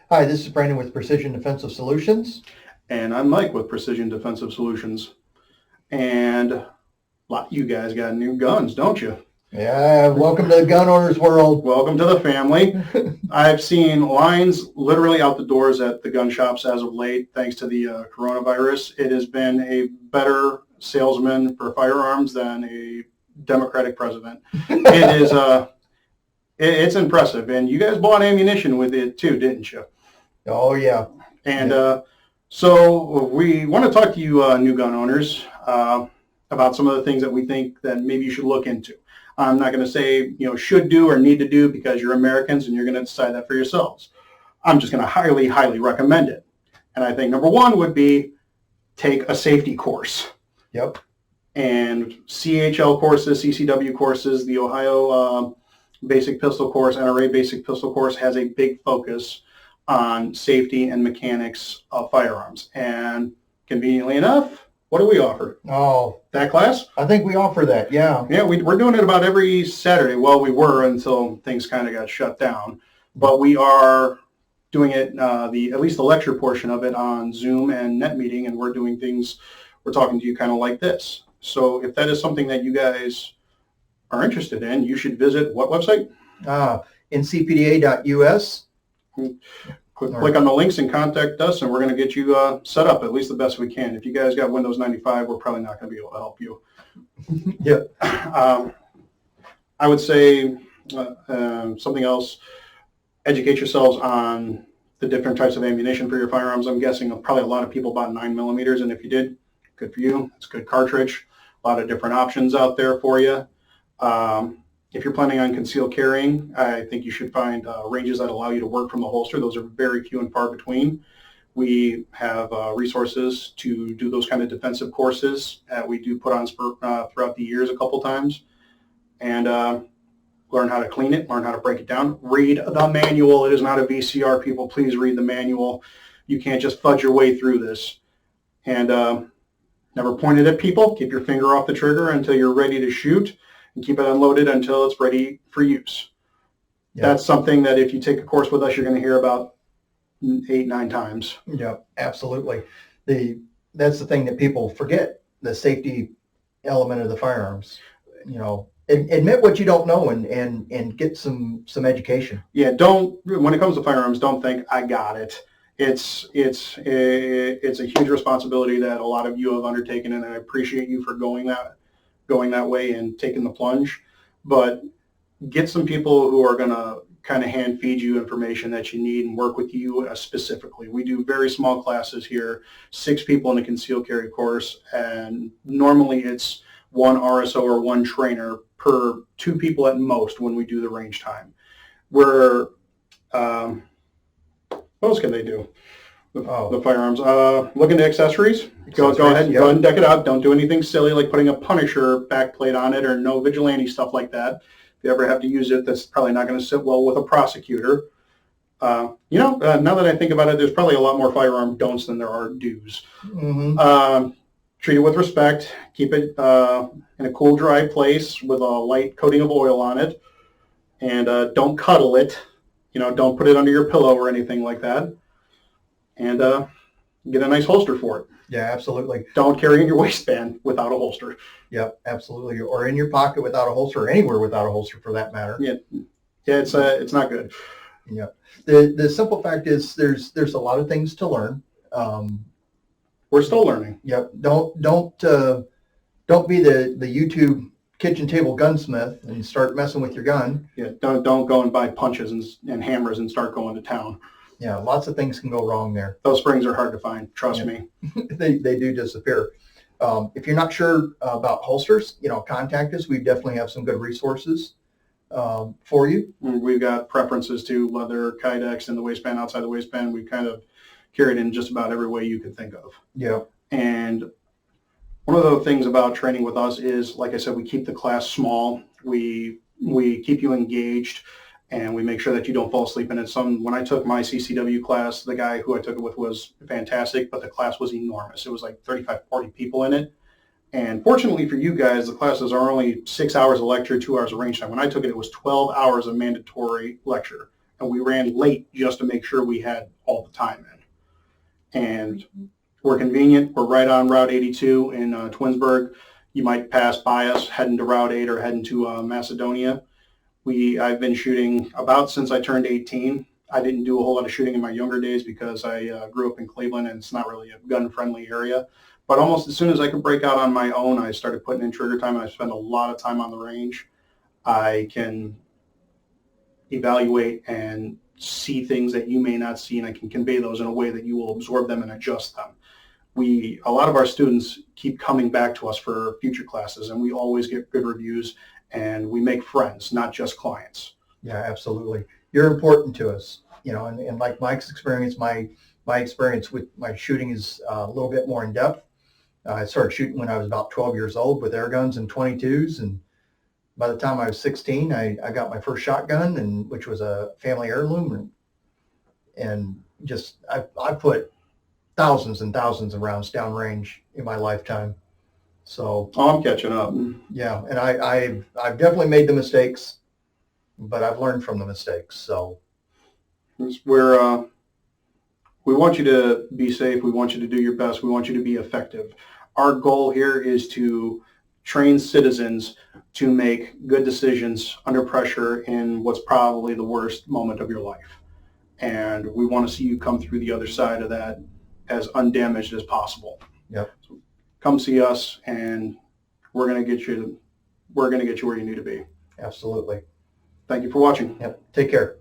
Hi, this is Brandon with Precision Defensive Solutions. And I'm Mike with Precision Defensive Solutions. And a lot of you guys got new guns, don't you? Yeah, welcome to the gun owners world. Welcome to the family. I've seen lines literally out the doors at the gun shops as of late, thanks to the coronavirus. It has been a better salesman for firearms than a Democratic president. It is it's impressive. And you guys bought ammunition with it too, didn't you? Oh, yeah. And so we want to talk to you new gun owners about some of the things that we think that maybe you should look into. I'm not going to say, should do or need to do because you're Americans and you're going to decide that for yourselves. I'm just going to highly, highly recommend it. And I think number one would be take a safety course. Yep. And CHL courses, CCW courses, the Ohio Basic Pistol Course, NRA Basic Pistol Course has a big focus on safety and mechanics of firearms. And conveniently enough, what do we offer? Oh, That class? I think we offer that, yeah. Yeah, we're doing it about every Saturday. Well, we were until things kind of got shut down. But we are doing it, at least the lecture portion of it on Zoom and NetMeeting, and we're doing things, we're talking to you kind of like this. So if that is something that you guys are interested in, you should visit what website? ncpda.us. Click on the links and contact us, and we're going to get you set up at least the best we can. If you guys got Windows 95, we're probably not going to be able to help you. Yep. I would say something else, educate yourselves on the different types of ammunition for your firearms. I'm guessing probably a lot of people bought 9mm, and if you did, good for you. It's a good cartridge. A lot of different options out there for you. If you're planning on concealed carrying, I think you should find ranges that allow you to work from the holster. Those are very few and far between. We have resources to do those kind of defensive courses that we do put on throughout the years a couple times. And learn how to clean it, learn how to break it down. Read the manual. It is not a VCR, people. Please read the manual. You can't just fudge your way through this. And never point it at people. Keep your finger off the trigger until you're ready to shoot. And keep it unloaded until it's ready for use. Yep. That's something that if you take a course with us, you're going to hear about 8-9 times. Yeah, absolutely. That's the thing that people forget, the safety element of the firearms. Admit what you don't know and get some education. Yeah, when it comes to firearms, don't think I got it. It's a huge responsibility that a lot of you have undertaken, and I appreciate you for going that way and taking the plunge. But get some people who are going to kind of hand feed you information that you need and work with you specifically. We do very small classes here, 6 people in a concealed carry course, and normally it's one RSO or one trainer per 2 people at most when we do the range time. What else can they do? The firearms. Look into accessories. Go ahead and deck it out. Don't do anything silly like putting a Punisher backplate on it or no vigilante stuff like that. If you ever have to use it, that's probably not going to sit well with a prosecutor. Now that I think about it, there's probably a lot more firearm don'ts than there are do's. Mm-hmm. Treat it with respect. Keep it in a cool, dry place with a light coating of oil on it. And don't cuddle it. Don't put it under your pillow or anything like that. And get a nice holster for it. Yeah, absolutely. Don't carry in your waistband without a holster. Yep, absolutely. Or in your pocket without a holster, or anywhere without a holster for that matter. Yeah, it's not good. Yeah. The simple fact is there's a lot of things to learn. We're still learning. Yep. Don't be the YouTube kitchen table gunsmith and start messing with your gun. Yeah. Don't go and buy punches and hammers and start going to town. Yeah, lots of things can go wrong there. Those springs are hard to find. Trust me. They do disappear. If you're not sure about holsters, contact us. We definitely have some good resources for you. We've got preferences to leather, Kydex in the waistband, outside the waistband. We kind of carry it in just about every way you can think of. Yeah. And one of the things about training with us is, like I said, we keep the class small. We keep you engaged. And we make sure that you don't fall asleep in it. When I took my CCW class, the guy who I took it with was fantastic, but the class was enormous. It was like 35, 40 people in it. And fortunately for you guys, the classes are only 6 hours of lecture, 2 hours of range time. When I took it, it was 12 hours of mandatory lecture. and we ran late just to make sure we had all the time in. And we're convenient. We're right on Route 82 in Twinsburg. You might pass by us heading to Route 8 or heading to Macedonia. I've been shooting about since I turned 18. I didn't do a whole lot of shooting in my younger days because I grew up in Cleveland and it's not really a gun-friendly area. But almost as soon as I could break out on my own, I started putting in trigger time, and I spend a lot of time on the range. I can evaluate and see things that you may not see, and I can convey those in a way that you will absorb them and adjust them. A lot of our students keep coming back to us for future classes, and we always get good reviews, and we make friends, not just clients. Yeah, absolutely. You're important to us, you know, and like Mike's experience, my experience with my shooting is a little bit more in depth. I started shooting when I was about 12 years old with air guns and 22s, and by the time I was 16, I got my first shotgun, and which was a family heirloom, and just I put thousands and thousands of rounds downrange in my lifetime. So I'm catching up. yeah, and I've definitely made the mistakes, but I've learned from the mistakes. So We want you to be safe. We want you to do your best. We want you to be effective. Our goal here is to train citizens to make good decisions under pressure in what's probably the worst moment of your life. And we want to see you come through the other side of that as undamaged as possible. Yep. So come see us, and we're going to get you where you need to be. absolutely. Thank you for watching. Yep. Take care.